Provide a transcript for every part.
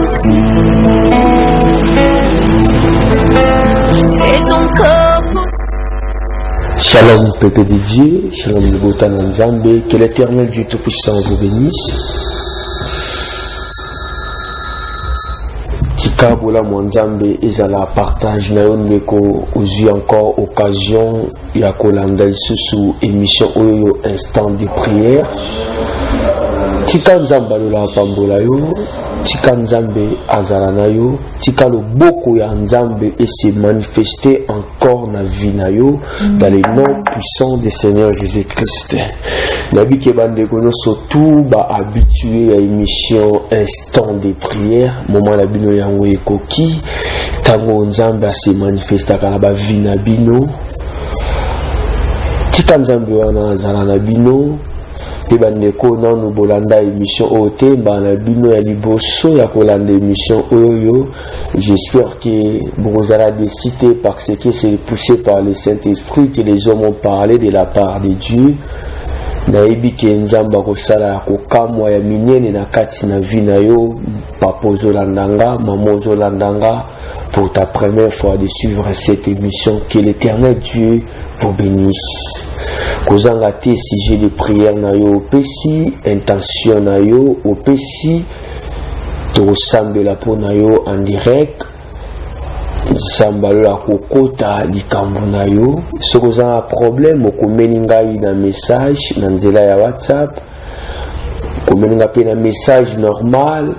aussi. C'est ton corps. Shalom peuple de Dieu, shalom le Botan Nzambe, que l'éternel Dieu Tout-Puissant vous bénisse. Tikabola Mwanzambe ezala partage na yo ndeko ozwi encore occasion ya kolanda lisusu émission oyo instant de prière. Tika Nzambe alola pambola yo, tika Nzambe azala na yo, tika loboko ya Nzambe et se manifester encore na vie na yo dans le nom puissant du Seigneur Jésus-Christ. Nabi ke bande kono surtout ba habitué à émission instant de prière, moment na bino yango ekoki, tango Nzambe se manifester kana ba vie na bino. Tika Nzambe wana azala na bino. Et bandeko nanu bolanda émission ote bana bino ya liboso ya kolanda émission oyo. J'espère que vous allez décider parce que c'est poussé par le Saint-Esprit que les hommes ont parlé de la part de Dieu. Naibi ke Nzamba kosala kokamwa ya minene na kati na vie na yo, papozo landanga, mamozo landanga, pour ta première fois de suivre cette émission. Que l'Éternel Dieu vous bénisse. Kozanga te sujet de prière na yo opesi, intention na yo opesi, to sambela po na yo en direct, sambalo la kokota likambo na yo. So kozanga problème okomeni ngai na message na nzela ya WhatsApp, okomeni nga pe na message normal,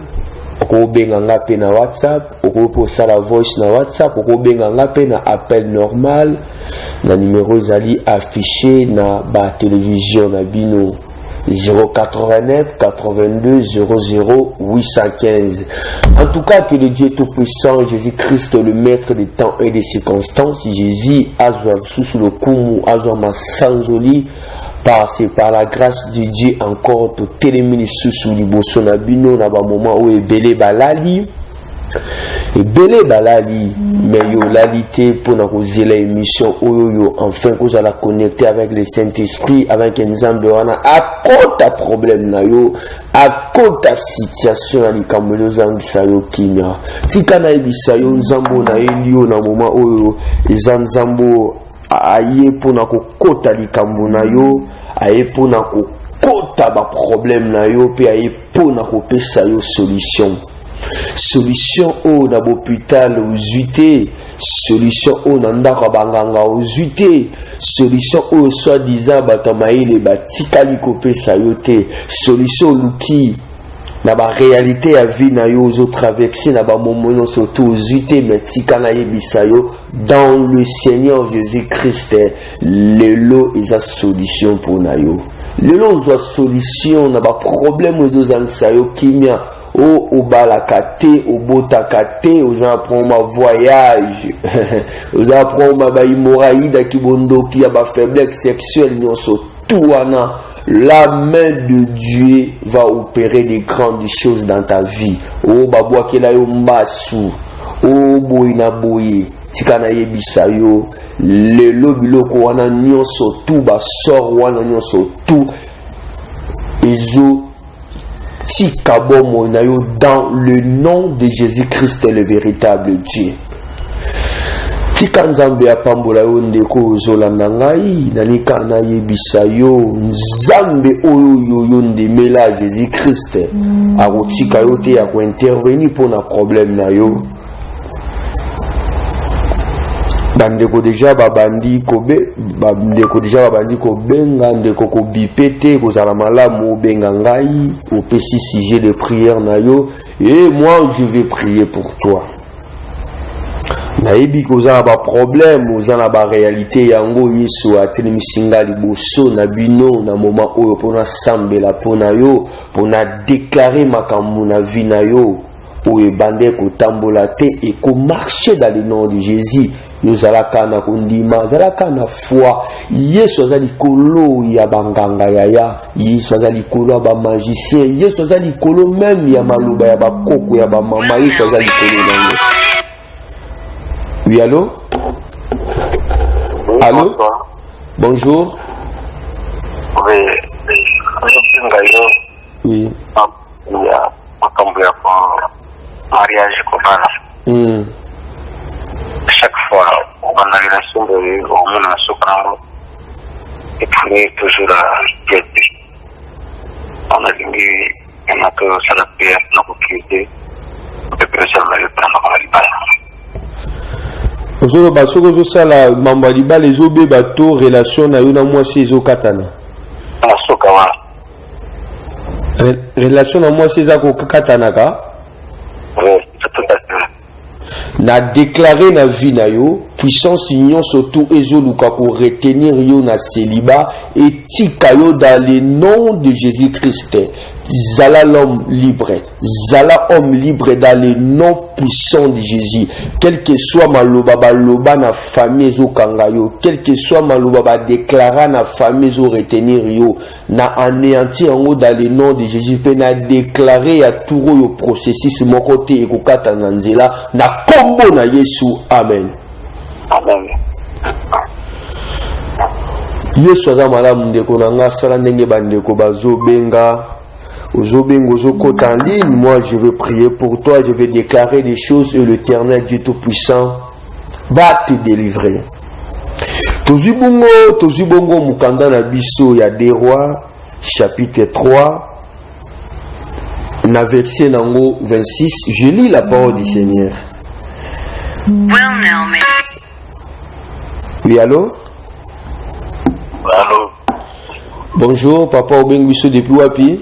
okobenga nga pe na WhatsApp, okoposala voice na WhatsApp, okobenga nga pe na appel normal. Na numéro zali affiché na ba télévision na bino 089 82 00 815. En tout cas, que le Dieu Tout-Puissant, Jésus-Christ, le Maître des temps et des circonstances, Jésus, azwa sous le kumu, azwa masanzoli, par la grâce de Dieu encore, to télémini sous liboso na bino, na ba moment où ebele balali. Et belé balali, mais yo lalité pour nous causer l'émission oyo enfin que vous allez connecter avec le Saint-Esprit, avec Nzambe wana à cause ta problème na yo, à cause ta situation à likambo zangisa yo kimia. Tika na ibisa yo Nzambo na elio na moment oyo ezanzambo aye pour na kokota likambo na yo, aye pour na kokota ba problème na yo, pe aye pour na kopesa yo solution. Solution au na l'hôpital aux UT, solution au nandaka banganga aux UT, solution au soi-disant batamaïle batikali kopé sayote, solution luki na ba réalité à vie na yo aux traversées na ba moment surtout aux UT mais tikana yebisayo dans le Seigneur Jésus-Christ le lot est la solution pour na yo. Le lot est la solution na ba problème aux ansayo kimia. Au balakate, au botakate, aux apprend ma voyage, aux apprend ma hémorraïde qui bondo qui a ma faiblesse sexuelle, non tout la main de Dieu va opérer des grandes choses dans ta vie. Oh babwa kela yo mbasu, oh boina boye, tikana yebisa yo, le lobiloko wana nyonso tout ba sort wana nyonso tout, ezo dans le nom de Jésus-Christ le véritable Dieu. Tika Nzambe apambola yo ndeko zolanda ngai nanika na yebisa yo Nzambe oyo yo ndemela Jésus-Christ akotika yo te ya ko intervenir pour na problème na yo. Bandeko déjà babandi kobenga ndeko ko bipete kozala malamu benga ngai opesi sujet de prière na yo et moi je vais prier pour toi. Nayebi kozala ba problème ozala ba réalité yango Yesu atelemisinga liboso na bino na moment oyo pona sambela pona yo pona déclarer makambo na vie na yo oyo bande ko tambola te et ko marcher dans le nom de Jésus. Nous allons kondima, zalaka na foi. Yesu azali kolo ya banganga yaya, Yesu azali kolo ba magicien, Yesu azali kolo même ya maluba ya ba koko ya ba mama, Yesu azali kolo nango. Oui, allô? Allô? Bonjour. Oui. Oui. mariage comment chaque fois on a une relation de on a souvent et puis toujours la piété on a dit on a que ça la prière n'a pas piété on peut seulement le prendre à l'ibala Ozolo basoko zo sala mamba libala ezobe bato relation na yo na mwasi ezokatana masoka wa relation na mwasi ezako katana ka na déclaré na vie na yo puissance union surtout ezoluka ko retenir yo na célibat et tika yo dans le nom de Jésus-Christ zala l'homme libre zala homme libre dans le nom puissant de Jésus quel que soit maloba baloba na famille ezokanga yo quel que soit maloba ba déclarer na famille ezo retenir yo na anéantir yango dans le nom de Jésus pe na déclarer ya turo yo processus moko te ekokata na nzela na kombo na Yesu amen amen Yesu aza malamu ndeko na nga sala ndenge bandeko bazobenga ozobenga ozokota en ligne moi je veux prier pour toi je vais déclarer des choses et l'Éternel Dieu Tout-Puissant va te délivrer tozibongo mukanda na biso ya des rois chapitre 3 na verset nango 26 je lis la parole du Seigneur. Oui, allô? Allô? Bonjour, papa Obeng Bisso depuis Wapi?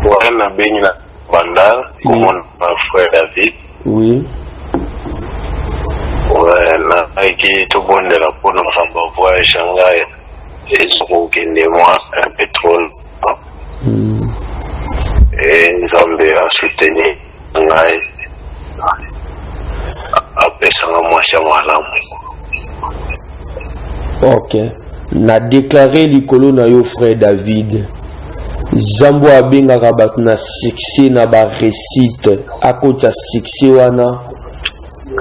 Ouais, na Beni na Bandal, mon frère David. Oui. Ouais, na qui tout bon de la peau, nous sommes voyage Shanghai et ce qu'on moi un pétrole. Et nous avons à soutenir Shanghai. Ok. Na déclaré likolo na yo frère David. Zambo abenga rabat na succès na ba récite à côté succès wana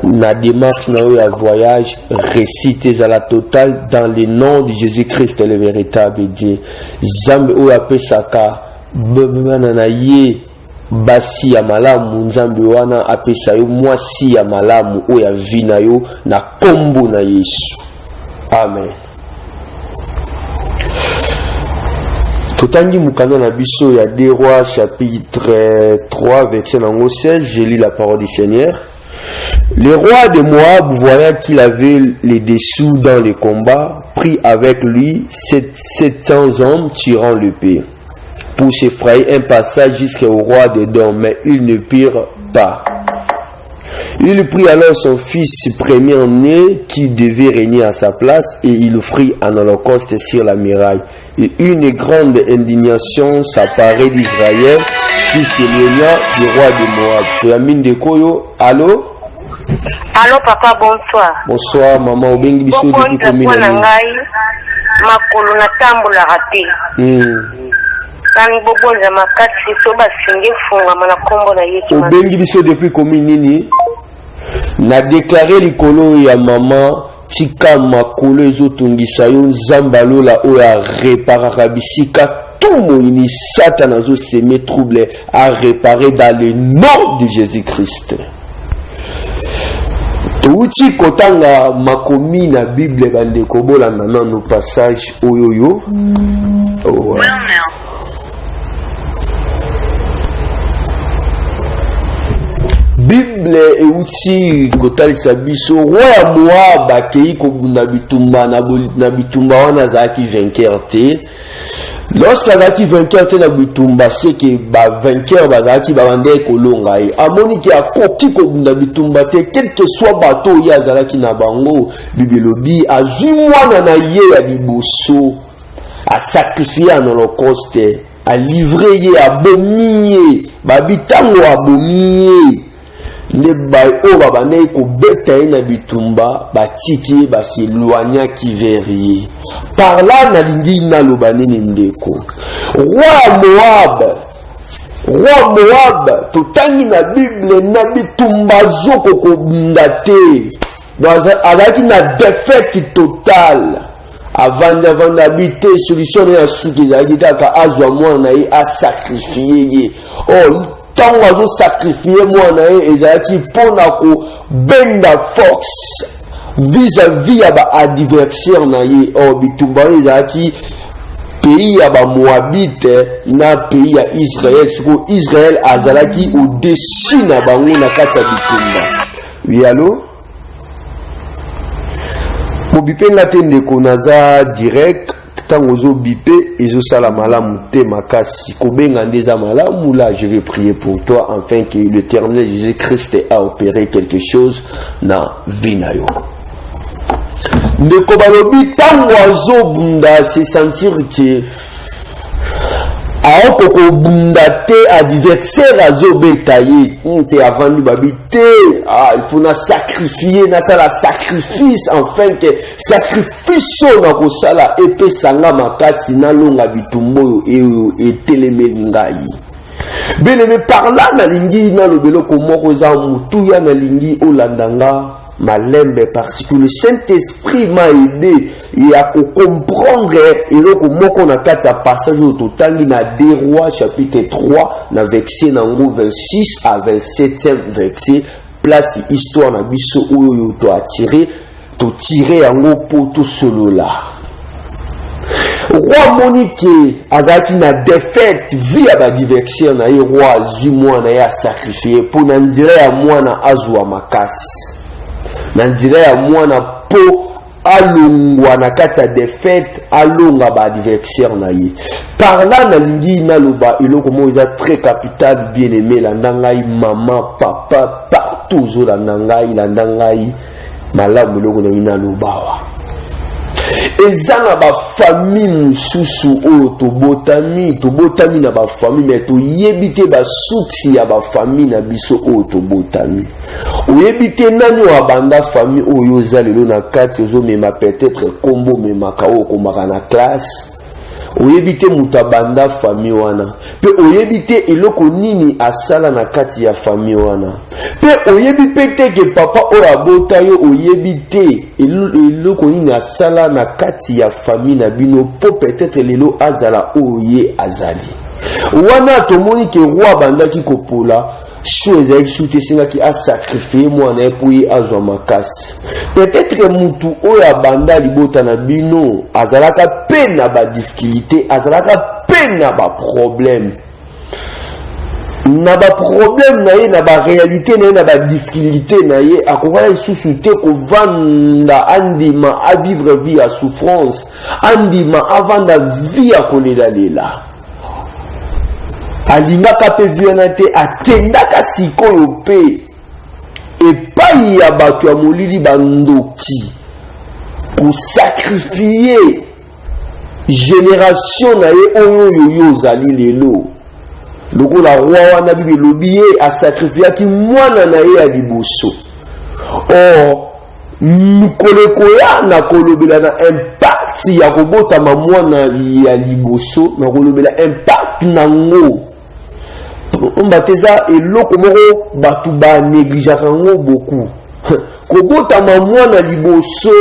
na démarche na yo ya voyage récite à la totale dans le nom de Jésus-Christ le véritable Dieu. Zambo o apesaka bebana na ye basi ya malamu nzambe wana apesa yo mwasi ya malamu o ya vina yo na kombo na Yesu amen. Totangi mukanda na biso ya des rois chapitre 3 verset 16 je lis la parole du Seigneur. Le roi de Moab voyant qu'il avait les dessous dans les combats prit avec lui 700 hommes tirant l'épée pour s'effrayer un passage jusqu'au roi d'Édom, mais ils ne purent pas. Il prit alors son fils premier-né qui devait régner à sa place et il offrit un holocauste sur la muraille. Et une grande indignation s'apparait d'Israël qui s'éloigna du roi de Moab. Yamine de Koyo, allô? Allô papa, bonsoir. Bonsoir maman, obengi biso depuis combien d'années? Makolo na tambola raté. Tani bobonza makasi so basinge funga mana kombo na Yesu. Obengi biso depuis combien nini? Na déclaré likolo ya maman tika makolo ezotungisa yo nzamba lola oyo areparaka bisika tout moini Satan azo semer trouble à réparer dans le nom de Jésus-Christ. Touti kotanga makomi na Bible bande kobolanda nano passage oyoyo. Bible euti kotalisa biso roi Moab akei kobunda bitumba na bitumba wana zaki vainqueur te. Lorsque zaki vainqueur te na bitumba c'est que ba vainqueur bazaki babande kolonga e amoni ki akoki kobunda bitumba te quel que soit bateau ya zalaki na bango bibelobi azui mwana na ye ya liboso a sacrifier en holocauste a livrer ye abomiye babitango abomiye ne bay o babane ko beta na bitumba batiki basilwanya kiverie par là na lingi na lobanini ndeko roi Moab totangi na Bible na bitumba zoko ko bundate azaki na défaite totale avant d'habiter solution ya suki zaki kaka azwa mwana na ye a sacrifier ye oh tant azo sacrifier moi na ezalaki pona ko benda force vis-à-vis à ba adversaire na ye o bitumba ezalaki pays ya ba Moabite na pays ya Israël. Siko Israël azalaki au-dessus na bango na kati ya bitumba. Oui, allô? Mo bipe nga te ndeko naza direct tango zo bipe ezo sala malamu te makasi kobenga ndeza malamu. Là je vais prier pour toi afin que l'Éternel Jésus-Christ a opéré quelque chose na vie na yo. Ndeko balobi tango azo bunda se sentir que aoko ko bunda te adversaire azo betaye te avandi babi te il faut na sacrifier na sala sacrifice afin que sacrifice na ko sala epesanga makasi na longa bitumbo yo etelemeli ngai. Bien-aimé, par là na lingi na lobelo ko moko za mutu ya na lingi olandanga malembe parce que le Saint-Esprit m'a aidé et à comprendre et donc moko na kati ya passage au totangi na 2 Rois chapitre 3 na verset nango 26 à 27e verset place histoire na biso oyo to attirer to tirer yango po to solo là. Roi Monique azaki na défaite via ba diversion na roi azimwa na ya sacrifier pour na ndire ya mwana azwa makasi. Na ndire ya mwana po alongwa na kati ya défaite alonga ba adversaire na ye. Par là na lingi na loba eloko mo eza très capital bien aimé la ndangai maman papa partout zo la ndangai malamu eloko na lobawa. Ezana ba famille mususu o tobotami na ba famille mais to yebite ba suksi ya ba famille na biso o tobotami. Oyebite nani wa banda famille oyo zalelo na kati ozo mema peut-être kombo mema kao komaka na classe. Oyebite mutabanda famille wana. Pe oyebite eloko nini asala na kati ya famille wana. Pe oyebite ke papa oya bota yo oyebite eloko nini asala na kati ya famille na bino po peut-être lelo azala oye azali. Wana tomoni ke roi bandaki kopola chose avec soute singa qui a sacrifié moi na pour y azwa makasi. Peut-être mutu oya banda libota na bino azalaka peine na ba difficulté, azalaka peine na ba problème. Na ba problème na ye na ba réalité na ye na ba difficulté na ye akoka isusu te ko vanda andima a vivre vie à souffrance, andima avanda vie à kolela lela. Alingaka pe viana te atendaka sikoyo pe epai ya bato ya molili bandoki pour sacrifier génération na ye oyo yo zali lelo. Loko la roi wana bibi lobiye a sacrifier ki mwana na ye ya liboso. Or mukoleko ya na kolobela na impact ya kobota mwana ya liboso na kolobela impact nango. Mbateza eloko moko batu ba négligeaka ngo beaucoup. Kobota mwana liboso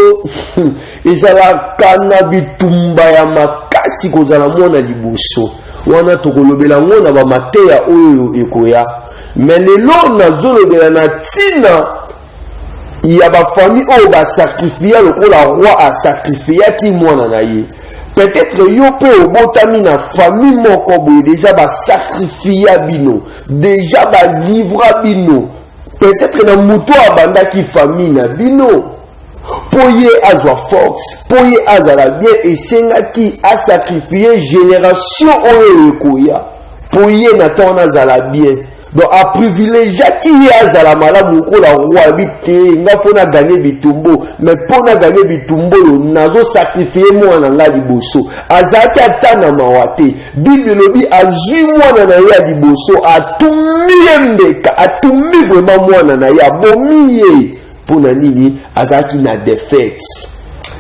ezalaka na bitumba ya makasi kozala mwana liboso. Wana tokolobela ngo na ba mateya oyo ekoya. Mais lelo nazolobela na tina ya ba famille oyo ba sacrifier lokola roi a sacrifier ki mwana na ye. Peut-être yo pe obotami na famille moko boye déjà ba sacrifier bino, déjà ba livra bino. Peut-être na muto abanda ki famille na bino. Poye azwa force, poye azala bien et senga ki a sacrifier génération oyo ekoya. Poye na tona azala bien. Donc a privilégié qui azala malamu ko la roi bité nga fona gagner bitumbo mais pona gagner bitumbo yo nazo sacrifier mwana nga liboso azaki atana mawate bible lobi azui mwana na ya liboso atumi mbeka atumi vraiment mwana na ya bomiye pona nini azaki na défaite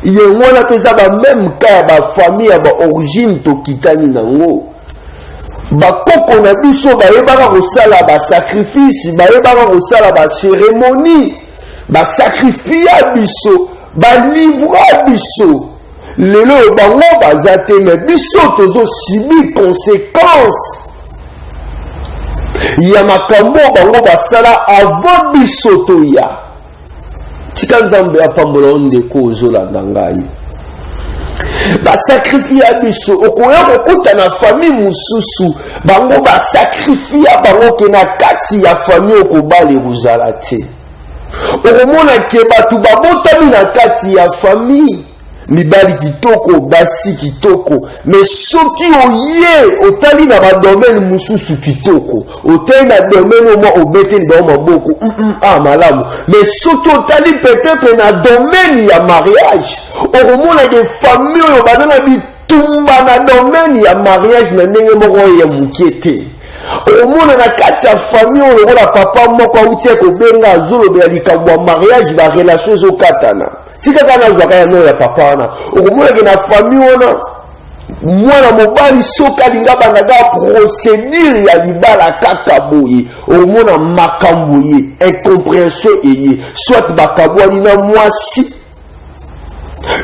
ye ngona peza ba même cas ba famille ba origine to kitani nango. Bakoko na biso bayebaka kosala ba sacrifice, bayebaka kosala ba cérémonie, ba sacrifier biso, ba livra biso. Lelo bango bazate mais biso tozo subir conséquences. ya makambo bango basala avant bisoto ya tika nzambe apambola ndeko ozolanda ngai basakrifia biso okoya kokuta na famille mususu bango basakrifia bango ke na kati ya famille okobala ekozala te okomona ke bato babotami na kati ya famille mibali kitoko basi kitoko mais soki oye otali na badomaine mususu kitoko otali na domaine omo obeteli bao maboko malamu mais soki otali peut-être na domaine ya mariage okomona ke famille oyo bazana bitumba na domaine ya mariage na ndenge moko ya mukie te okomona na kati ya famille oyo lokola papa moko auti kobenga azolobela likambo ya mariage barelation ezokatana tika kana zwaka ya no ya papa wana okomonake na famille wana mwana mobali soki alinga bandaga procédure ya libala kaka boye okomona makambo ye incompréhension eye soit bakabwani na mwasi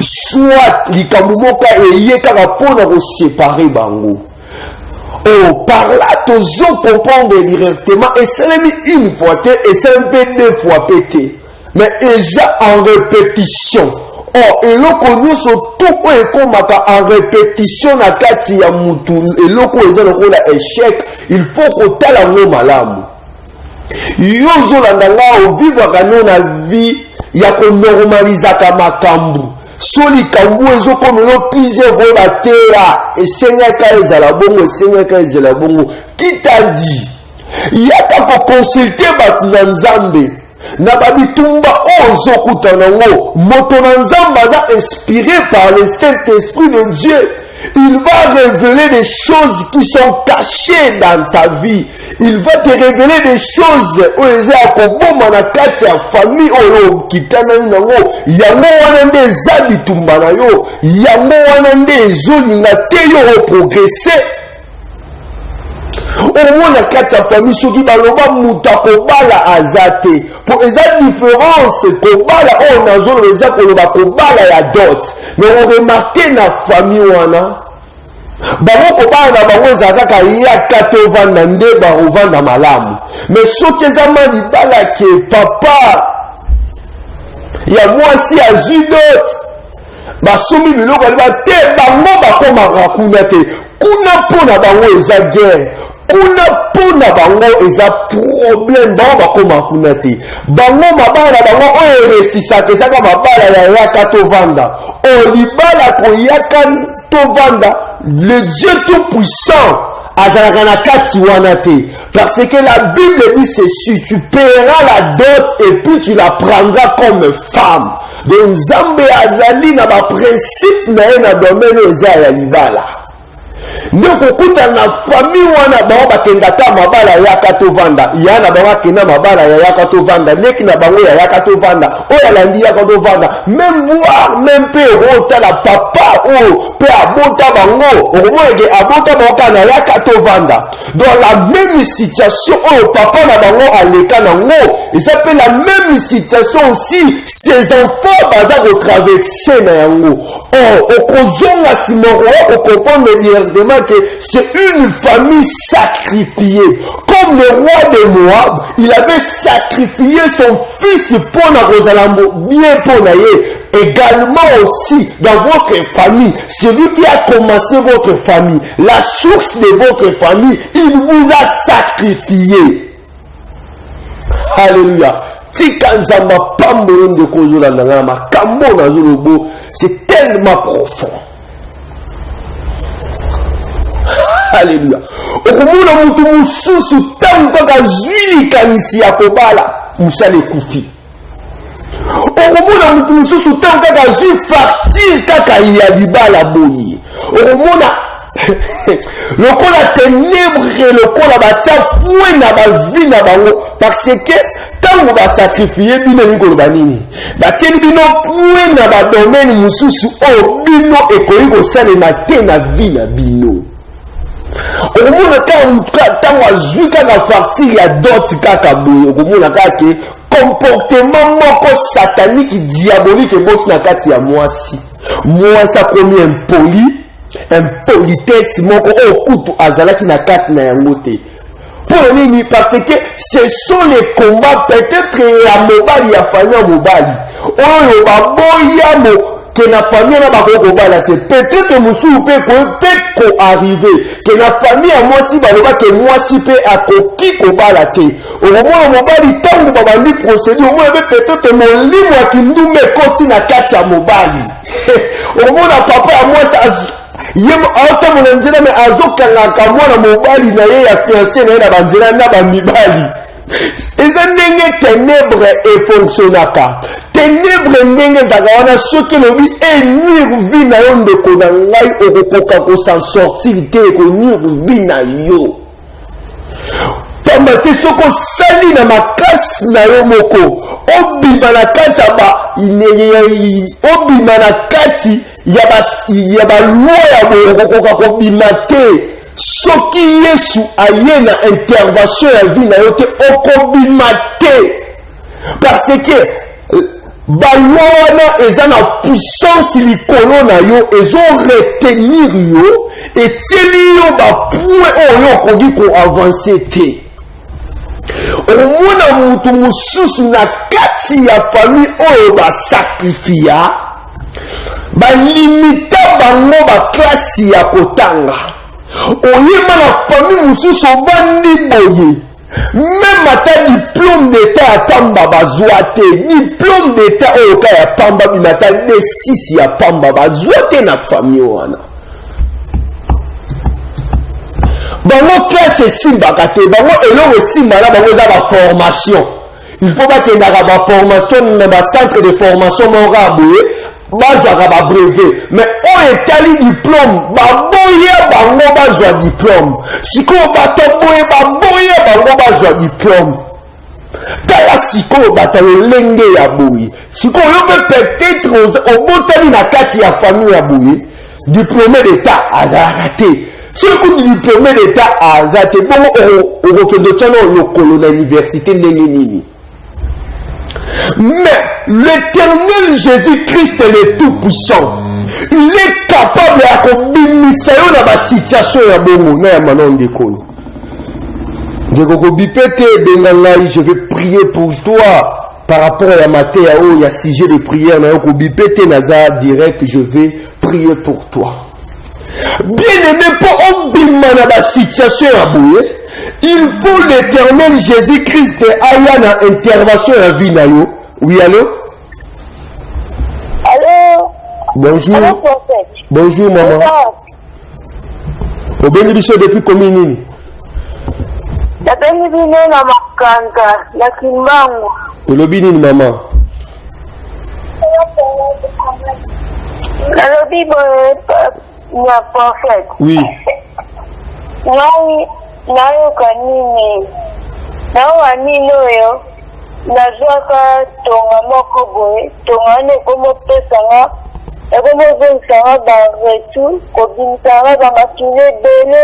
soit likambo moko eye kaka mpona kosepare bango par là tozo comprendre directement et c'est même une fois et c'est un peu deux fois pété mais déjà en répétition et loko nyonso tout ekomaka en répétition na kati ya mutu eloko eza lokola échec il faut kotala ngo malamu yo ozolanda nga ovivaka no na vie ya konormalizaka makambo so likambo ezokomela plusieurs fois batera esengaka ezala bongo qui t'a dit yaka koconsulte bato na nzambe na babitumba ozokuta nango moto na nzambe aza inspiré par le Saint-Esprit de Dieu. Il va révéler des choses qui sont cachées dans ta vie. Il va te révéler des choses où il y a koboma na kati ya famille oyo kitana nango yango wana nde zabitumba na yo yango wana nde ezolinga te yo progresser. Au moins la kati ya famille soki baloba muta kobala azate pour eza différence kobala o nazo leza koloba kobala ya dot mais on remarque na famille wana bango kobala na bango eza kaka yaka tovanda nde barovanda malamu mais soki eza malibala ke papa ya mwasi azwi dot basombi biloko aliba te bango bakomaka kuna te kuna mpona bango eza guerre kuna pona bango eza problème bango bakoma kuna te bango mabala bango oyo resisaka ezaka mabala ya yaka tovanda olibala koyaka tovanda le Dieu tout puissant azalaka na kati wana te parce que la Bible dit ceci tu paieras la dot et puis tu la prendras comme femme donc Nzambe azali na ba principe na ye na domaine eza ya libala ndeko kuta na famille wana bango bakendaka mabala ya katovanda yana bango akenda mabala ya yakatovanda neki na bango ya yakatovanda oyo alandi yakatovanda même voir même pe otala papa oyo pe abota bango okomoneke abota bango kaka na yakatovanda dans la même situation oyo papa na bango aleka nango eza pe la même situation aussi ses enfants baza kotraverse na yango okozonga simoko okomprendre directement que c'est une famille sacrifiée. Comme le roi de Moab, il avait sacrifié son fils pour Narosalambo, bien pour Naye. Également aussi dans votre famille, celui qui a commencé votre famille, la source de votre famille, il vous a sacrifié. Alléluia. C'est tellement profond. Alléluia. Okomona mutu mususu tangu kaka zwili kanisi ya kobala musale kufi. Okomona mutu mususu tangu kaka zwi facture kaka ya libala boyi. Okomona lokola ténèbre lokola batia point na ba vie na bango parce que tangu ba sacrifier bino nikoloba nini batieli bino point na ba domaine mususu o bino ekoyi kosalema te na vie na bino. Okomona tango azwi kaka facture ya dot kaka boye okomona kaka ke comportement moko satanique diabolique eboti na kati ya mwasi akomi impolitesse moko oyo kutu azalaki na kati na yango te Pour nini? Parce que ce sont les combats peut-être ya mobali ya famille ya mobali. Oyo baboya mo que na famille na bako kobala te. Peut-être musu pe ko arriver que na famille ya mwasi baloba que mwasi pe akoki kobala te. Omona mobali tango babandi procédure omona peut-être molimo akindume koti na kati ya mobali. Omona papa ya mwasi yemo auto monanzela me azokanga mwana mobali na ye ya fiancé na ye na banzela na bamibali. Eza ndenge ténèbre e fonctionnaka. Ténèbre ndenge ezaka wana soki lobi enir vi na yo ndeko na ngai okokoka kosan sortir te ekonir vi na yo. Pamba te soko sali na makasi na yo moko obima na kati obima na kati ya balwa ya bokokoka kobima te. Soki Yesu aye na intervention ya vie na yo te okobima te. Parce que balwa wana eza na puissance likolo na yo ezo retenir yo etieli yo bapoint oyo okoki koavance te. Omona mutu mususu na kati ya famille oyo basakrifia balimita bango baklasi ya kotanga. Oyeba na famille mususu ovandi boye même ata diplôme d'état ya pamba bazwa te. Diplôme d'état oyo ka ya pamba bimata D6 ya pamba bazwa te na famille wana. Bango classe esimbaka te. Bango eloko esimbana bango eza baformation. Il faut bakendaka baformation na bacentre de formation moko aboye bazwaka babrevet. Mais oyo etali diplôme baboya bango bazwa diplôme. Sikoyo bato boye baboya bango bazwa diplôme. Tala sikoyo bato lolenge ya boye. Sikoyo yo peut-être obotani na kati ya famille ya boye diplômé d'état azalaka te. Si le diplômé d'état a zate bon au lokolo na université nini. Mais l'éternel Jésus-Christ le tout-puissant, il est capable de kombimisa yo na ba situation ya bongo na ya manon de kolo. Je vais prier pour toi par rapport à la matière où il y a sujet de prière na yo ko bipete naza direct, je vais prier pour toi. Bien-aimé, pour obima na ba situation ya boye, il faut l'éternel Jésus-Christ aya na intervention ya vie na yo. Oui, allô? Allô? Bonjour. Allô, prophète. Bonjour, maman. Au bénédiction depuis combien nini? La bénédiction na makanga, la kimbangu. Olobi nini, maman? Nalobi na prophète. Oui. Nayoka nini? Naowa nini oyo? Nazwaka tonga moko boye. Tonga wana ekomopesanga ekomozongisanga baretu kobimisanga bamakili ebele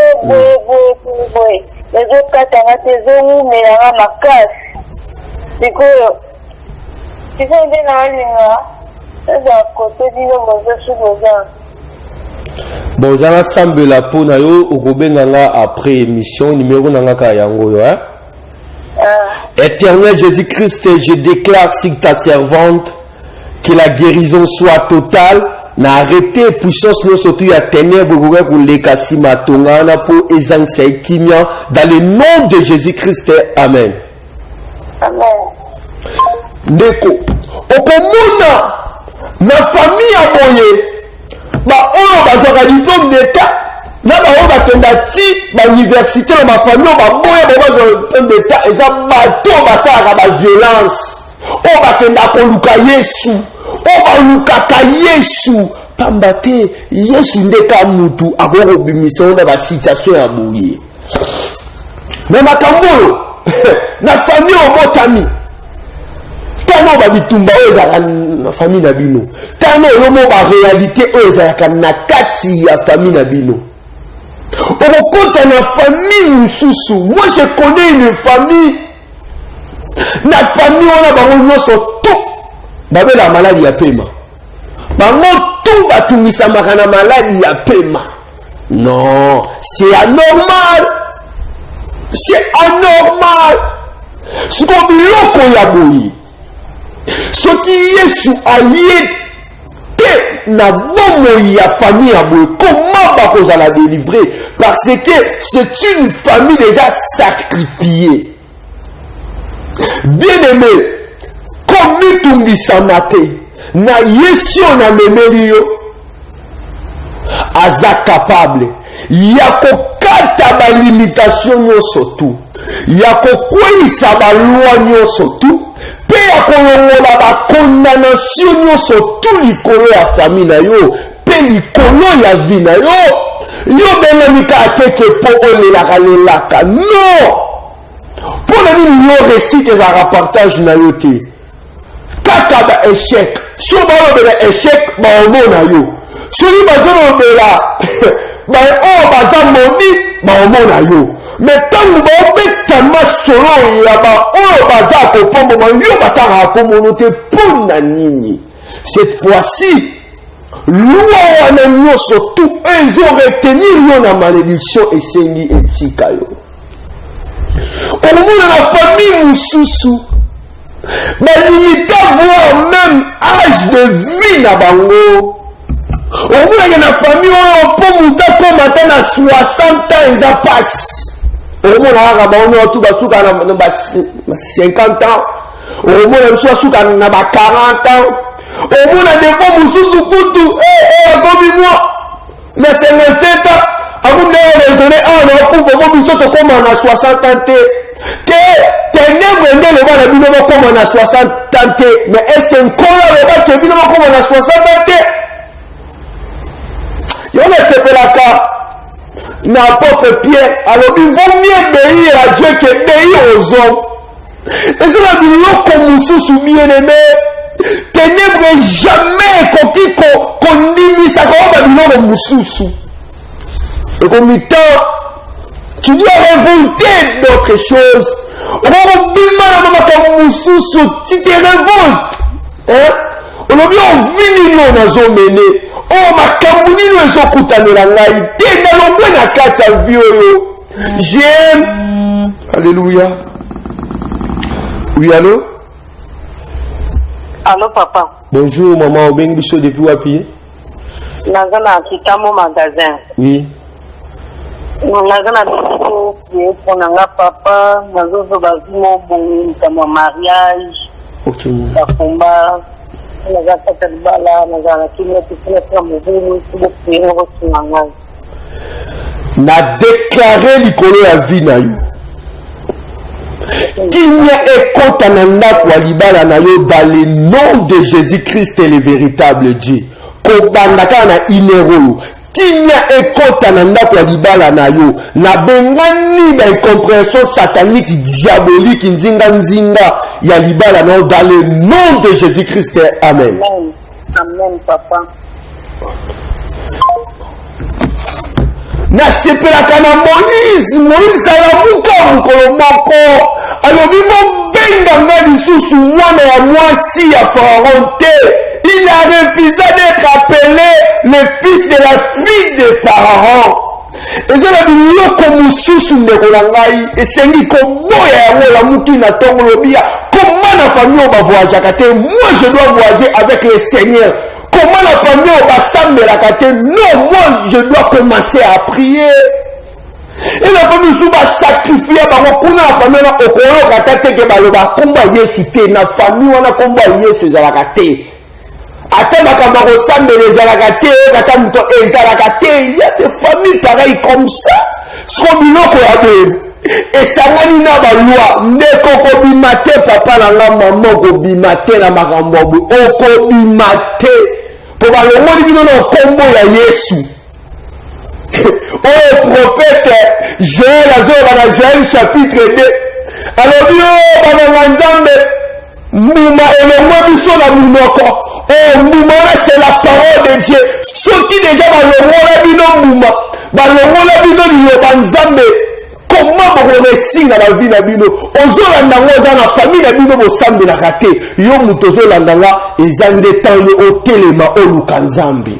boye. Ezokatanga te ezowumelanga makasi. Sikoyo nde nalinga eza kote dino mozosu boza. Bon, j'en semble la peau na yo okobenganga après émission numéro nanga ka yango yo hein. Éternel Jésus-Christ, je déclare sur ta servante que la guérison soit totale. Na arrêté puissance no surtout ya ténèbres pour les kasima tongana pour ezang saikimia dans le nom de Jésus-Christ. Amen. Amen. Ndeko okomona na famille ya boye ba oyo bazwaka diplôme d'état na baoyo bakenda ti bauniversité na bafamille baboya bazwa diplôme d'état eza bato basalaka baviolence oyo bakenda koluka Yesu oyo balukaka Yesu pamba te Yesu ndeka mutu akokobimisa na basituation ya boye na makambo oyo na famille obotami tano ba bitumba oyo ezalaka na famille na bino tano oyo mo ba réalité oyo ezalaka na kati ya famille na bino okokota na famille mususu. Moi je connais une famille na famille wana bango nyonso to babela maladi ya pema bango to batungisamaka na maladi ya pema. Non, c'est anormal. c'est anormal. Ce qu'on biloko ya boyi. Ce qui Yesu aye te na bomo ya famille ya boyi. Comment bakoza la délivrer? Parce que c'est une famille déjà sacrifiée. Bien aimé, comme mitungi samate na Yesu na memeli yo aza capable ya kokata ba limitation nyonso tu, ya kokweyisa ba loi nyonso tu, pe ya kolongola ba condamnation nyonso tu likolo ya famille na yo, pe likolo ya vie na yo. Yo benamika ateke po olelaka lelaka. Non! Pour le nini yo récite za reportage na yo te. Kaka ba échec. Si on va obéir échec, ba omona yo. Si on va obéir ba o baza modi, ba omona yo. Mais tant ba obeta masolo ya ba o baza ko pombo ba yo batanga ko monote pour na nini. Cette fois-ci, loi wana nyonso tout ils ont retenu yo na malédiction et sengi etika yo. Au moins la famille mususu balimita voire même âge de vie na bango. Au moins il y a une famille pour muta comme atteindre 60 ans ils a passe. Au moins la bango tout basuka na 50 ans. Au moins la basuka na 40 ans. Au moins des fois mususu kutu comme moi. Mais c'est 57 ans. Avant de raisonner, on a pour vous comme on a 60 ans. Que ténèbres le bas de bino comme on a 60 ans. Mais est-ce qu'un colère le bas de bino comme on a 60 ans? Il y a un sepelaka. N'importe Pierre. Alors il vaut mieux obéir à Dieu que obéir aux hommes. Et c'est la bino comme sous bien aimé. Ténèbres jamais qu'on dit ça comme bino comme sous. Et comme il tu dois révolter d'autres choses. On va tu te révoltes. On a bien envie de nous mener. Oh, ma cambouille, nous sommes coutants la laï. T'es dans l'ombre de la carte violo. J'aime. Alléluia. Oui, allô? Allô, papa. Bonjour, maman. Au Benguicho depuis Wapi? Nazana, quitté mon magasin. Oui. Nazana, pour nanga papa, nazozo bazimo bon kama mariage. Ok. La combat. Nazaka tabala, nazana kimia tukuna kwa mzuri, kubo kuyengo tunanga. Na déclaré likolo ya vie na yo. Kimia ekota na ndako ya libala na yo dans le nom de Jésus-Christ le véritable Dieu. Kobandaka na inero. Kimia ekota na ndako ya libala na yo. Na bengani ba incompréhension satanique diabolique nzinga ya libala na yo dans le nom de Jésus-Christ. Amen. Amen. Amen, papa. Na sepelaka na Moïse alamuka mokolo moko alobi mobenga nga lisusu mwana ya mwasi ya Pharaon te. Il a refusé d'être appelé le fils de la fille de Pharaon. Eza na biloko mosusu ndeko na ngai esengi koboya yango lamuki na ntongo lobia comment na famille bavoyageaka te. Moi je dois voyager avec le Seigneur. Comment la famille va s'embellir? Non, moi je dois commencer à prier. Et la famille va sacrifier. La famille va combat Yesu te. La famille va combat Yesu zalakate. Attends, il y a des familles pareilles comme ça. Ce qu'on dit là, et ça n'a ni na ba loi ndeko ko bimate papa na nga maman ko bimate na makambo ko bimate pour ba le moni bino na kombo ya Yesu. Oh prophète Joël azora Joël chapitre 2 alors bio bana nzambe mbuma elongo biso na munoko. Oh mbuma c'est la parole de Dieu. Ceux qui déjà balongola bino mbuma balongola bino liyoba nzambe. Comment vous réussissez dans la vie de bino? Ozolanda dans la famille de bino bo sambe la raté. Yo mutozolanda nga ezande temps yo otelema oluka nzambe.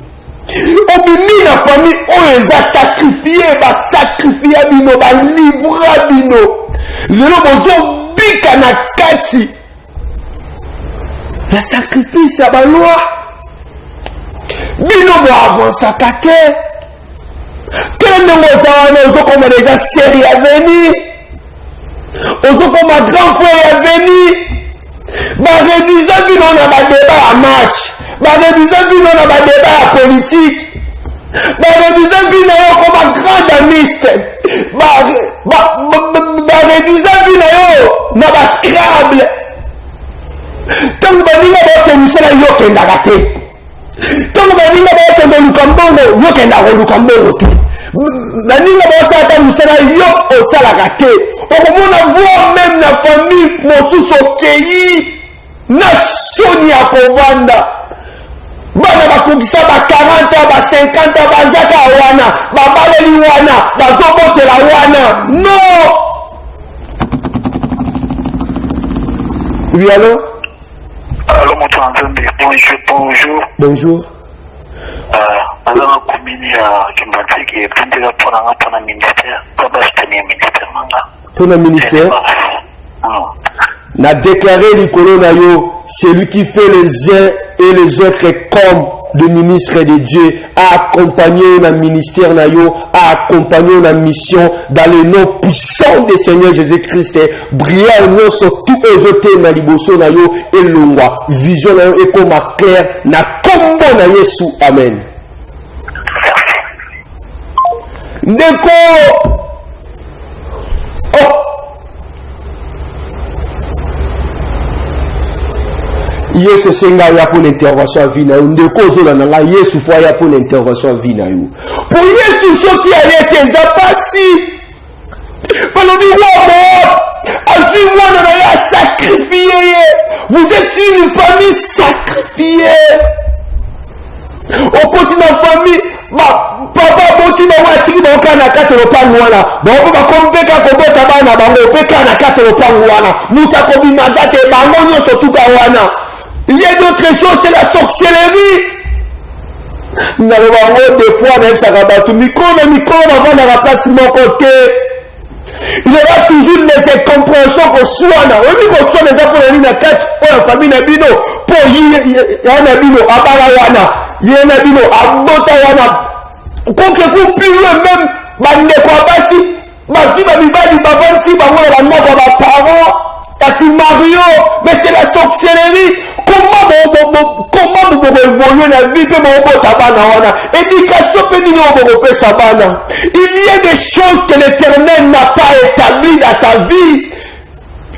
obimi na famille oyo eza sacrifié basacrifié bino balivra bino lelo bozobika na kati ya sacrifice ya baloi bino boavansaka te ndenge oza wana ozokoma déjà série ya venir ozokoma grand frère ya venir bareduisa bino na badeba ya match bareduisa bino na badeba ya politique bareduisa bino yo koma grandamiste bareduisa bino yo na bascrable ntango baninga baokemisela yokendaka te ntango baninga baokende oluka mbongo yokenda koluka mbongo te baninga baosala ta mosala yo osalaka te okomona voi meme na famille mosusu okei na soni ya kovanda bana bakokisa ba 40 ba 50 bazaka wana babaleli wana bazobotela wana non. Oui, allô? Allô, mon Tanzambi, bonjour. Bonjour. Azanga commune ya Kimbantiki ependela pona ministère kaba sitani ministère manga Pona ministère n'a déclaré likolo na yo celui qui fait les uns et les autres comme le ministre de Dieu a accompagné le ministère na yo, a accompagné la mission dans le nom puissant du Seigneur Jésus-Christ. Brillant nous surtout évoqué na liboso na yo et longwa vision na yo et comme clair na combo na Yesu. Amen. Ndeko Yesu senga ya pour l'intervention vina ndeko zola na Yesu fois ya pour l'intervention vina yo pour Yesu ce qui a été zapasi pour le dire asi mwana na ya sacrifié vous êtes une famille sacrifiée au continent famille papa boti ba watiki ba kana katelo pangwana ba ko ba kompeka ko bota bana bango peka na katelo pangwana muta ko bimazate bango nyoso tuka wana. Il y a d'autres choses, c'est la sorcellerie. Nous avons des fois, même ça va battre. Micro, avant de la place, mon côté. Il y aura toujours des incompréhensions qu'on soit là. Oui, qu'on soit des apôtres de la catch, ou la famille Nabino, pour y a un Nabino, à Barawana, il y a un Nabino, à Botawana. Quand que vous puissiez même, ne crois pas si, ma fille va vivre, ma femme si, ma parents, Mario, mais c'est la sorcellerie. Comment vous évoluer la vie que mon tabana wana éducation peut sabana. Il y a des choses que l'Éternel n'a pas établies dans ta vie.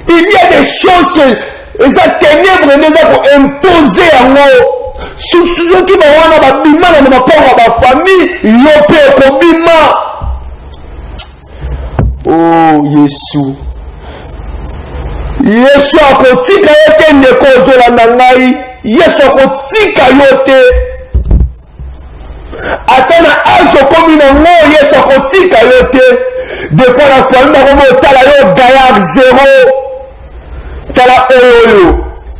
Il y a des choses que les ténèbres ne doivent imposer à moi. Ceux qui vont bima na ma famille, yopé kobima. Oh Yesu. Yesu akotika yote ndeko zolanda ngai Yesu akotika yote atana age komi na ngo Yesu akotika yote des fois la famille na komo tala yo Gayar 0 tala oyo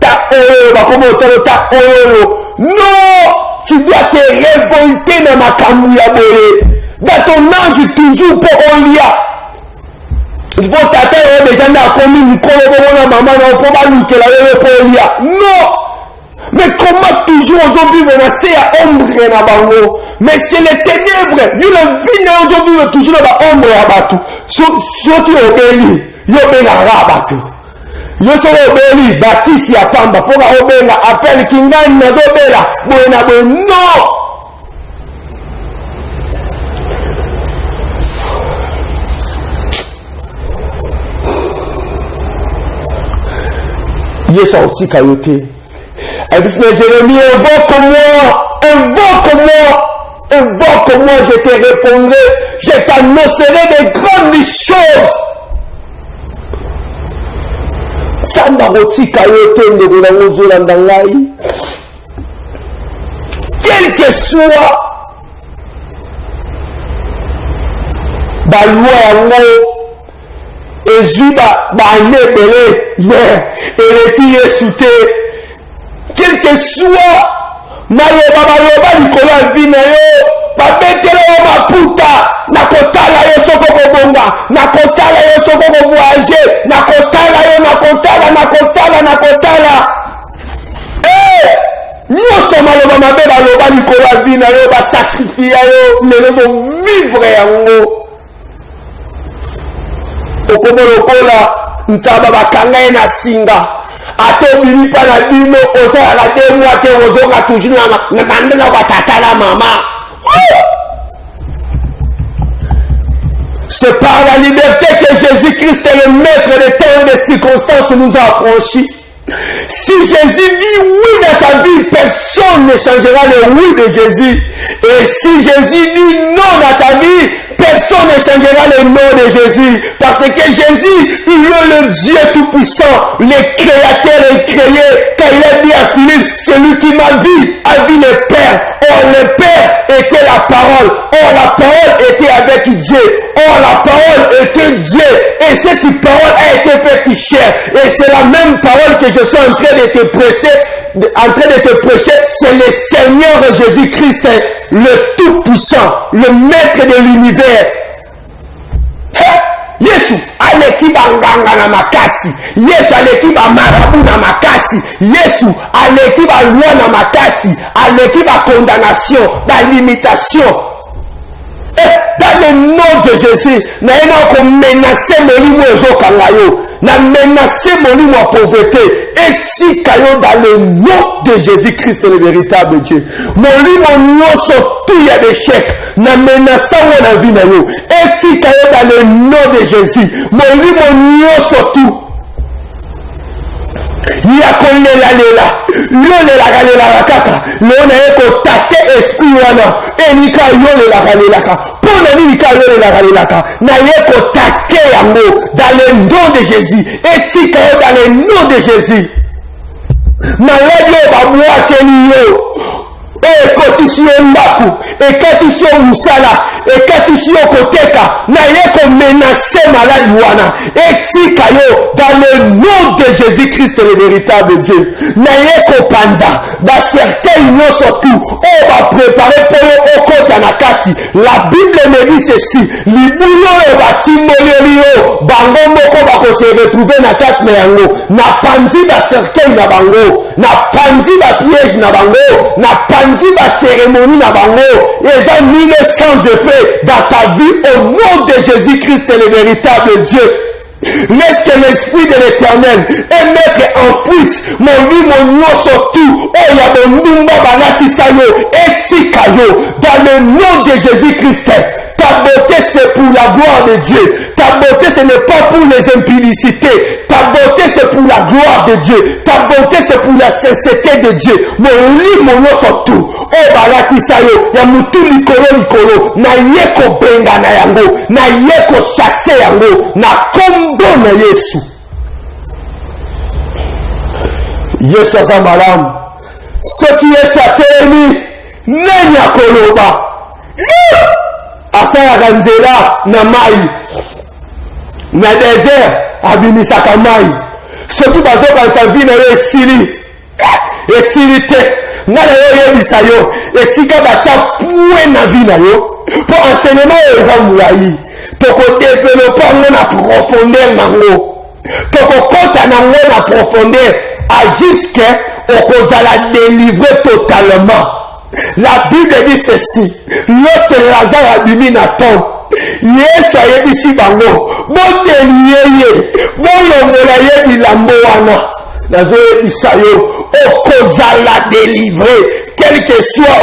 ta oyo bakomo tala ta oyo non tu dois te révolter na makambu ya boye dans ton âge toujours pour olia. Il faut t'attendre déjà dans la commune, maman, il faut pas lutter là, non! Mais comment toujours aujourd'hui on a ces ombre na bango? Mais c'est les ténèbres. Nous le vivons aujourd'hui toujours dans l'ombre à batou. Surtout au Béli, yo benga rabatu. Yo so au Béli, bâtisse ya pamba, faut pas au benga appel kingani na zobela, bona bon non! Yesu aotika yote. Abisna Jérémie, invoque-moi, je te répondrai, je t'annoncerai des grandes choses. Sanda rotika yote ndeko na ngozola ndangai. Quel que soit baloi yango ezwi banebele et Yesu te quel que soit maloba baloba likolo ya vi na yo babetela yo maputa na kotala yo soko kobonga na kotala yo soko kovoyage na kotala yo na kotala nyonso maloba mabe baloba likolo ya vi na yo basakrifie yo lelo bovivre yango okomo lokola ntaba bakanga ye na singa ate obimi mpa na bino osalaka te mwa te ozonga toujours na bande na batata na mama. C'est par la liberté que Jésus-Christ est le maître des temps et des circonstances nous a affranchis. Si Jésus dit oui dans ta vie, personne ne changera le oui de Jésus. Et si Jésus dit non dans ta vie, personne ne changera le nom de Jésus. Parce que Jésus, il est le Dieu tout-puissant, le créateur et créé. Quand il a dit à Philippe, celui qui m'a vu a vu le Père. Or le Père était la parole. Or la parole était avec Dieu. Or la parole était Dieu. Et cette parole a été faite chair. Et c'est la même parole que je suis en train de te prêcher. C'est le Seigneur Jésus-Christ, le tout-puissant, le maître de l'univers. Yesu aleki banganga na makasi. Yesu aleki ba marabu na makasi. Yesu aleki ba loi na makasi. Aleki ba condamnation, ba limitation. Dans le nom de Jésus, na ena ko menacer molimo ezokanga yo, na menacer molimo à pauvreté, etika yo dans le nom de Jésus-Christ le véritable Dieu. Molimo nyonso tout ya d'échec, na menacer na vie na yo, etika yo dans le nom de Jésus. Molimo nyonso tout ya kolela yo lela kaka leo na yeko tate esprit wana enika yo lela pona nini ka yo lela na yeko tate yango dans le nom de Jésus, etika yo dans le nom de Jésus. Maladi babwakeli yo ekotisi yo ndaku ekatisi yo musala ekatisi yo koteka na yeko menacer maladi wana etika yo dans le nom de Jésus-Christ le véritable Dieu. Na yeko panza ba cercueil nyonso tout o ba préparer pour yo okota na kati. La Bible me dit ceci, libulo e batimboli yo bango moko ba ko se retrouver na kati na yango na panzi ba cercueil na bango na panzi ba piège na bango na panzi ba cérémonie na bango eza mille sans effet dans ta vie au nom de Jésus-Christ le véritable Dieu. Laisse que l'esprit de l'Éternel est mettre en fuite mon vie, mon nyonso tout. Oh, ya bondumba banatisa yo etika yo dans le nom de Jésus-Christ. Ta beauté c'est pour la gloire de Dieu. Ta beauté ce n'est pas pour les impudicités. Ta beauté c'est pour la gloire de Dieu. Ta beauté c'est pour la sincérité de Dieu. Mon lit, mon nyonso tout. Oh balakisa yo ya mutu likolo na yeko benga na yango na yeko chasser yango na kombo na Yesu. Yesu aza malamu. Soki Yesu atelemi nani akoloba asalaka nzela na mai na désert abimisaka mai. Soki bazokanisa vi na yo esili te ngana yo yebisa yo esika batia pue na vi na yo po enseignement eza mulai tokodevelope yango na profondeur nango tokokota nango na profondeur ajuske okozala délivré totalement. La Bible dit ceci, lorsque Lazare abimi na tombe Yesu ayebisi bango botelie bolongola ye bilambo wana nazoyebisa yo okozala délivré quel que soit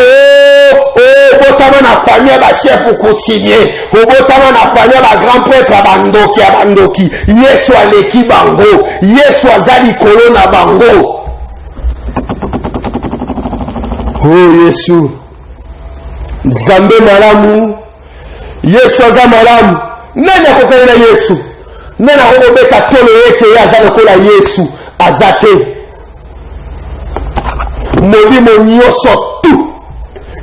botama na famille ba chef coutumier botama na famille ba grand prêtre abandoki Yesu aleki bango Yesu azali kolo na bango. Oh Yesu Nzambe malamu Yesu aza malamu. Nani akokana na Yesu? Nani akobeta tolo yeke aza lokola Yesu azate? Molimo nyonso tu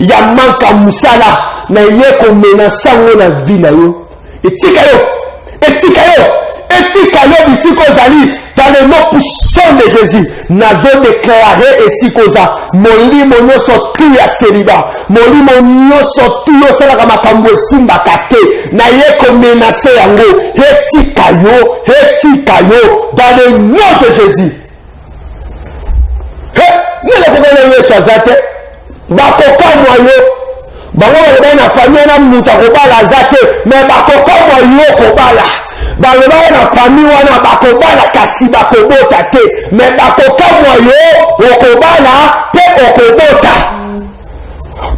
ya manka musala na yeko menacer ngo na vie na yo. Etika yo bisiko zali Dans le nom puissant de Jésus, nous avons déclaré ici que molimo nyoso tout ya célibat, molimo nyoso tout yo sala kama kambo simba kate, na yeko menacer yango, hetika yo, dans le nom de Jésus. Nele kokona Yesu azate, bakokamwa yo, bango na famille na muta kobala azate, mais bakokamwa yo kobala. Baloba na famille wana bakobala kasi bakobota te, mais bakokamwa yo okobala pe okobota.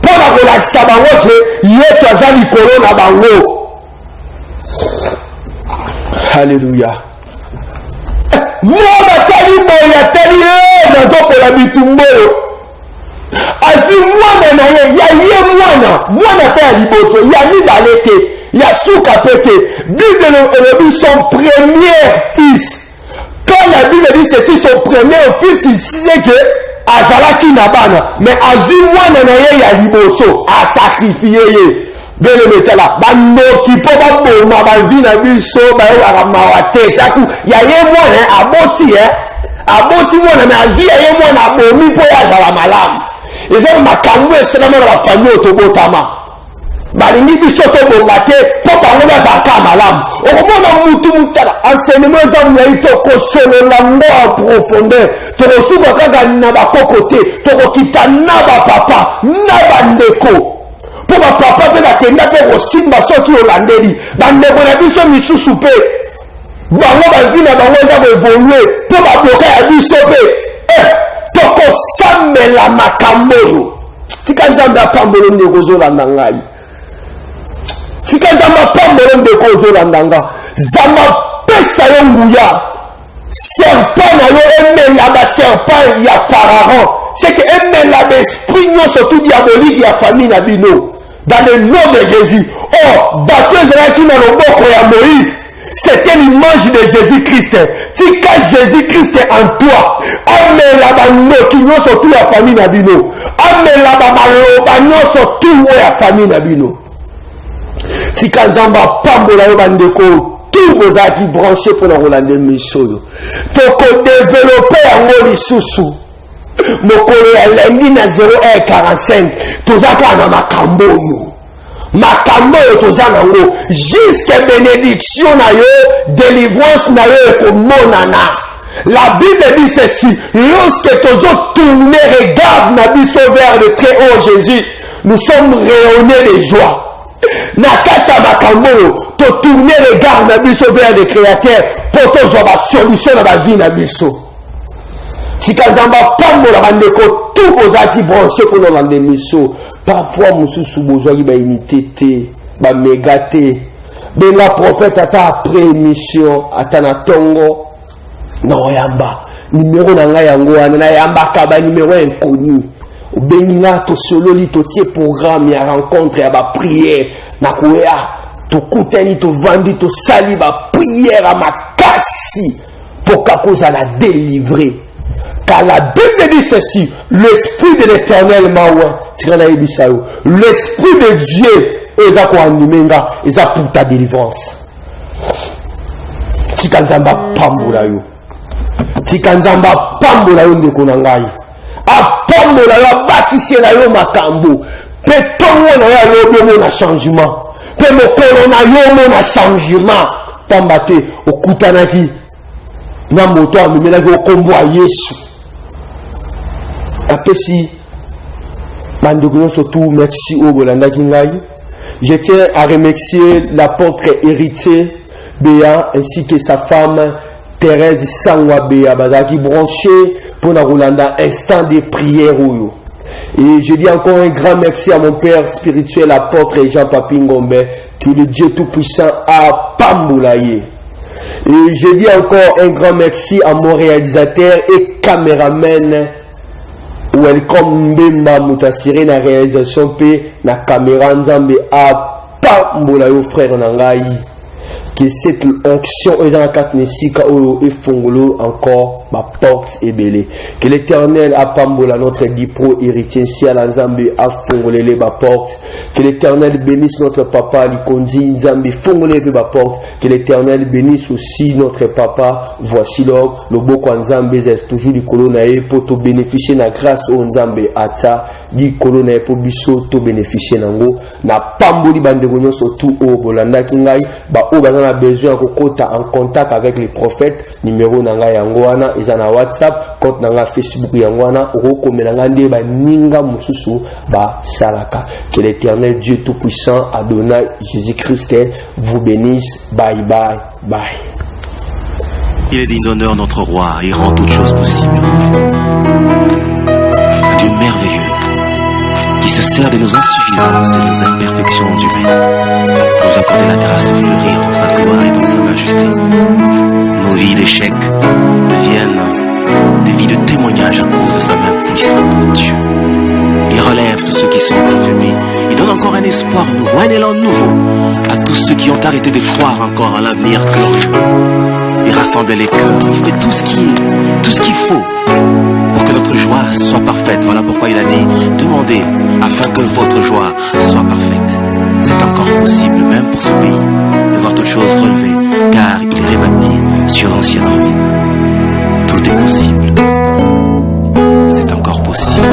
Pona kolakisa bango ke Yesu aza likolo na bango. Hallelujah. Mwana tali moya tali nazokola bitumboyo. Asi mwana na ye mwana pe ya liboso ya mibale te. Yasuka pété. Bible est son premier fils. Quand la Bible dit ceci, son premier fils, il disait que Azalaki Nabana. Mais Azumwana na ya liboso a sacrifié. Bien le métal. Bando qui peut pas pour ma bambina biso, ba ya mawate. Taku ya ye mwana aboti aboti mwana mais azi ya ye mwana abomi po ya zala malam. Et ça makambo c'est la mère la famille otobotama. Balingi biso to bomate po bango bazaka malamu okomona mutu mutala enseignement za mwayi to kosolola ngo en profondeur to kosuka kaka na bakokote to kokita na bapapa na bandeko po bapapa pe bakenda pe kosimba soki olandeli bandeko na biso misusu pe bango bavi na bango eza koevolue po babloka ya biso pe to kosambela makambo oyo tika nzambe apambolo ndeko ozolanda ngai. Tika nzamba pambolo ndeko ozolanda zamba pesa yo nguya serpent na yo emela ba serpent ya pharaon c'est que emela ba esprit nyonso tout diabolique ya famille na bino dans le nom de Jésus. Oh bateau ezalaki na loboko ya Moïse, c'était l'image de Jésus-Christ. Tika Jésus-Christ en toi amela bandoki nyonso tout ya famille na bino, amela baloba nyonso tout ya famille na bino. Tika nzamba pambola yo bandeko tout vos acquis branchés pour la Rolande Misoyo toko développer yango lisusu mokolo ya lendi na 01:45 tozaka na makambo oyo toza nango jusqu'à bénédiction na yo délivrance na yo ekomonana. La Bible dit ceci: lorsque tozo tourner regard na biso vers le très haut Jésus, nous sommes rayonnés de joie. Nakata makambo to tourner regard na biso vers le créateur pour to zo ba solution na ba vie na biso. Tika nzamba pambola bandeko tout vos acquis branchés pour nos landemiso. Parfois mususu bozwa ba unité te ba méga te benga prophète ata après émission ata na tongo na oyamba numéro na ngai yango wana na yamba ka ba numéro inconnu. Benga to sololi to tie programme ya rencontre ya ba prière na kuya to kutani to vandi to sali ba prière à makasi pour qu'akoza la délivrer. Car la Bible dit ceci: l'esprit de l'Éternel mawa tirana ebisao, l'esprit de Dieu eza ko animenga eza pour ta délivrance. Tikanzamba pambula yo, tikanzamba pambula yo ndeko na ngai, apambola yo batisi na yo makambo pe tongo na yo lobo na changement pe mokolo na yo na changement tambate okutanaki na moto amemelaki okombo ya Yesu apesi bandeko surtout merci au bolandaki ngai. Je tiens à remercier l'apôtre héritier Béa ainsi que sa femme Thérèse Sangwa Béa bazaki branché pour la Rolanda instant de prière. Et je dis encore un grand merci à mon père spirituel apôtre Jean Papi Ngombe, que le Dieu tout-puissant a pamboulaye. Et je dis encore un grand merci à mon réalisateur et caméraman Welcome Mbemba Moutasiré na réalisation pe na caméra nzambe a pamboulaye frère nangai. que cette onction est dans la carte Nessika et Fongolo encore ma porte est belée. Que l'Éternel a pambola notre dipro héritier si à l'Anzambe a fongolé ma porte. Que l'Éternel bénisse notre papa, l'Ikondi Nzambe fongolé ma porte. Que l'Éternel bénisse aussi notre papa. Voici l'or, le beau Nzambe est toujours du colonae pour te bénéficier de la grâce au Nzambe ata du colonae pour biso te bénéficier nango. Na pamboli bandegonyo surtout au Bolanda Kingai, ba o a besoin de en contact avec les prophètes. Numéro nanga yangoana, ils en WhatsApp, compte nanga Facebook yangoana, roko melangande ba ninga mususu ba salaka. Que l'Éternel Dieu Tout-Puissant, Adonai Jésus-Christ, vous bénisse. Bye bye bye. Il est digne d'honneur notre roi, il rend toutes choses possibles. Un Dieu merveilleux qui se sert de nos insuffisances et de nos imperfections humaines pour nous accorder la grâce de fleurir dans sa gloire et dans sa majesté. Nos vies d'échecs deviennent des vies de témoignage à cause de sa main puissante, notre Dieu. Il relève tous ceux qui sont affaiblis. Il donne encore un espoir nouveau, un élan nouveau à tous ceux qui ont arrêté de croire encore à l'avenir glorieux. Il rassemble les cœurs, il fait tout ce qu'il faut pour que notre joie soit parfaite. Voilà pourquoi il a dit, demandez afin que votre joie soit parfaite. C'est encore possible, même pour ce pays, de voir toutes choses relevées, car il est rebâti sur l'ancienne ruine. Tout est possible. C'est encore possible.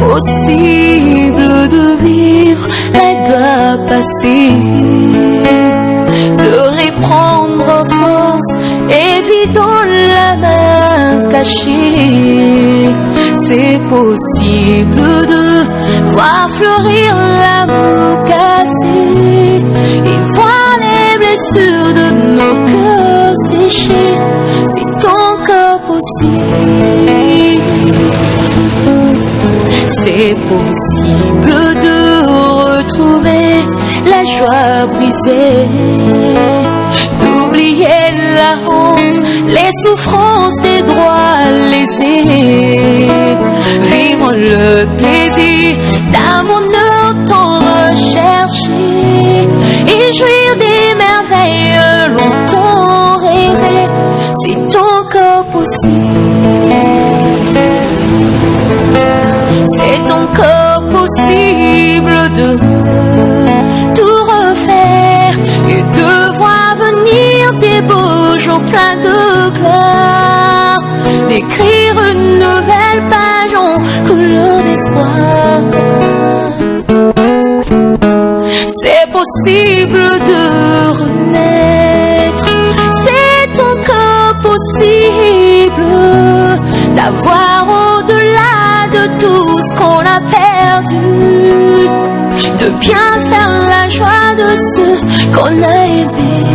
Possible de vivre la gloire passée, de reprendre force et vidant la main cachée. C'est possible de voir fleurir l'amour cassé, et voir les blessures de nos cœurs séchés. C'est encore possible. C'est possible de retrouver la joie brisée, d'oublier la honte, les souffrances des droits lésés, vivre le plaisir d'un bonheur tant recherché et jouir des merveilles longtemps rêvées. C'est encore possible. C'est encore possible de tout refaire et de voir venir des beaux jours pleins de gloire, d'écrire une nouvelle page en couleur d'espoir. C'est possible de renaître, c'est encore possible d'avoir au-delà de tout ce qu'on a perdu, de bien faire la joie de ceux qu'on a aimés.